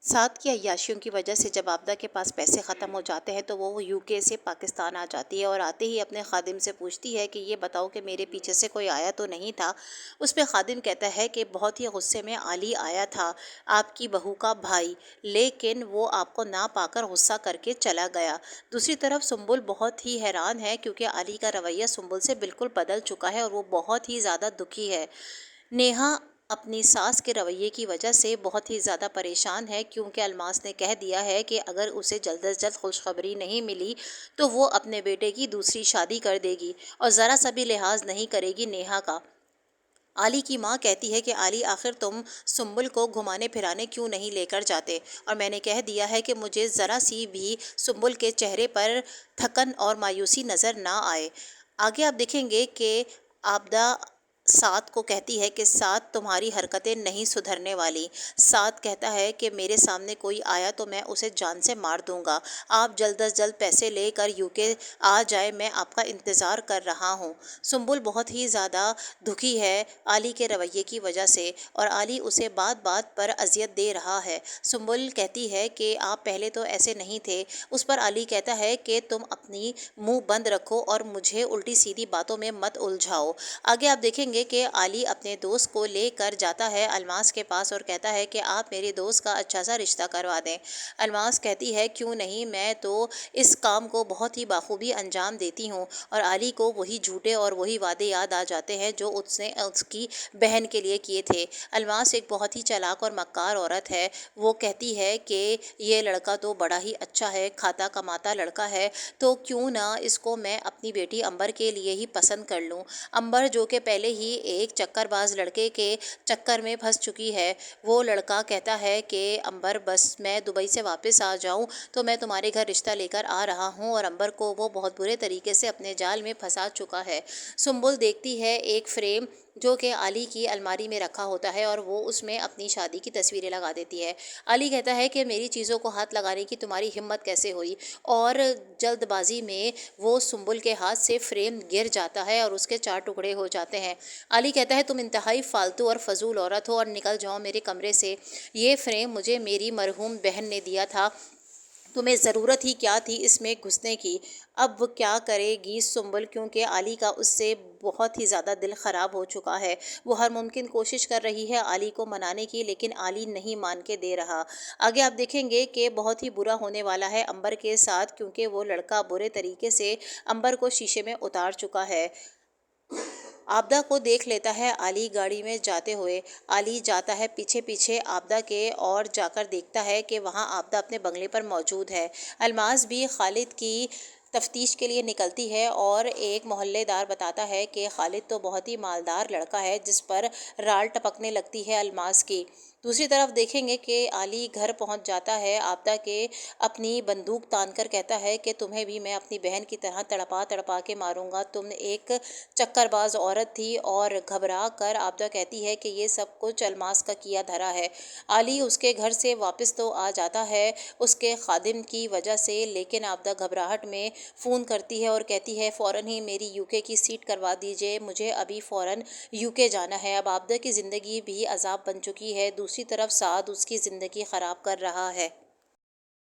साथ की अय्याशियों की वजह से जब आबदा के पास पैसे ख़त्म हो जाते हैं तो वो यूके से पाकिस्तान आ जाती है और आते ही अपने खादिम से पूछती है कि ये बताओ कि मेरे पीछे से कोई आया तो नहीं था। उस पे खादिम कहता है कि बहुत ही गुस्से में आली आया था, आपकी बहू का भाई, लेकिन वो आपको ना पाकर गुस्सा करके चला गया। दूसरी तरफ सुंबुल बहुत ही हैरान है क्योंकि आली का रवैया सुंबुल से बिल्कुल बदल चुका है और वो बहुत ही ज़्यादा दुखी है। नेहा अपनी सास के रवैये की वजह से बहुत ही ज़्यादा परेशान है क्योंकि अलमास ने कह दिया है कि अगर उसे जल्द से जल्द खुशखबरी नहीं मिली तो वो अपने बेटे की दूसरी शादी कर देगी और ज़रा सा भी लिहाज नहीं करेगी नेहा का। आली की माँ कहती है कि आली आखिर तुम सुंबुल को घुमाने फिराने क्यों नहीं लेकर जाते, और मैंने कह दिया है कि मुझे ज़रा सी भी सुंबुल के चेहरे पर थकन और मायूसी नज़र ना आए। आगे आप देखेंगे कि आबदा सात को कहती है कि सात तुम्हारी हरकतें नहीं सुधरने वाली। सात कहता है कि मेरे सामने कोई आया तो मैं उसे जान से मार दूंगा। आप जल्द अज जल्द पैसे लेकर यूके आ जाए, मैं आपका इंतज़ार कर रहा हूँ। सुंबुल बहुत ही ज़्यादा दुखी है आली के रवैये की वजह से और आली उसे बात बात पर अजियत दे रहा है। सुंबुल कहती है कि आप पहले तो ऐसे नहीं थे। उस पर आली कहता है कि तुम अपनी मुंह बंद रखो और मुझे उल्टी सीधी बातों में मत उलझाओ। आगे आप देखेंगे कि आली अपने दोस्त को लेकर जाता है अलमास के पास और कहता है कि आप मेरे दोस्त का अच्छा सा रिश्ता करवा दें। अलमास कहती है क्यों नहीं, मैं तो इस काम को बहुत ही बाखूबी अंजाम देती हूँ। और आली को वही झूठे और वही वादे याद आ जाते हैं जो उसने उसकी बहन के लिए किए थे। अलमास एक बहुत ही चालाक और मक्कार औरत है। वो कहती है कि ये लड़का तो बड़ा ही अच्छा है, खाता कमाता लड़का है, तो क्यों ना इसको मैं अपनी बेटी अंबर के लिए ही पसंद कर लूँ। अंबर जो कि पहले ही एक चक्करबाज लड़के के चक्कर में फंस चुकी है, वो लड़का कहता है कि अंबर बस मैं दुबई से वापस आ जाऊं तो मैं तुम्हारे घर रिश्ता लेकर आ रहा हूं, और अंबर को वो बहुत बुरे तरीके से अपने जाल में फंसा चुका है। सुंबुल देखती है एक फ्रेम जो कि आली की अलमारी में रखा होता है और वो उसमें अपनी शादी की तस्वीरें लगा देती है। आली कहता है कि मेरी चीज़ों को हाथ लगाने की तुम्हारी हिम्मत कैसे हुई, और जल्दबाजी में वो सुंबुल के हाथ से फ्रेम गिर जाता है और उसके चार टुकड़े हो जाते हैं। अली कहता है तुम इंतहाई फालतू और फजूल औरत हो और निकल जाओ मेरे कमरे से। ये फ्रेम मुझे मेरी मरहूम बहन ने दिया था, तुम्हें ज़रूरत ही क्या थी इसमें घुसने की। अब क्या करेगी सुंबुल, क्योंकि आली का उससे बहुत ही ज़्यादा दिल ख़राब हो चुका है। वो हर मुमकिन कोशिश कर रही है आली को मनाने की, लेकिन आली नहीं मान के दे रहा। आगे आप देखेंगे कि बहुत ही बुरा होने वाला है अंबर के साथ, क्योंकि वो लड़का बुरे तरीके से अंबर को शीशे में उतार चुका है। आपदा को देख लेता है आली गाड़ी में जाते हुए। आली जाता है पीछे पीछे आपदा के और जाकर देखता है कि वहाँ आपदा अपने बंगले पर मौजूद है। अलमास भी खालिद की तफ्तीश के लिए निकलती है और एक मोहल्लेदार बताता है कि खालिद तो बहुत ही मालदार लड़का है, जिस पर राल टपकने लगती है अलमास की। दूसरी तरफ देखेंगे कि आली घर पहुंच जाता है आपदा के, अपनी बंदूक तान कर कहता है कि तुम्हें भी मैं अपनी बहन की तरह तड़पा तड़पा के मारूंगा। तुम एक चक्करबाज औरत थी, और घबरा कर आपदा कहती है कि ये सब कुछ अलमास का किया धरा है। आली उसके घर से वापस तो आ जाता है उसके खादिम की वजह से, लेकिन आपदा घबराहट में फ़ोन करती है और कहती है फ़ौरन ही मेरी यूके की सीट करवा दीजिए, मुझे अभी फ़ौरन यूके जाना है। अब आपदा की ज़िंदगी भी अजाब बन चुकी है, दूसरी तरफ साद उसकी ज़िंदगी ख़राब कर रहा है।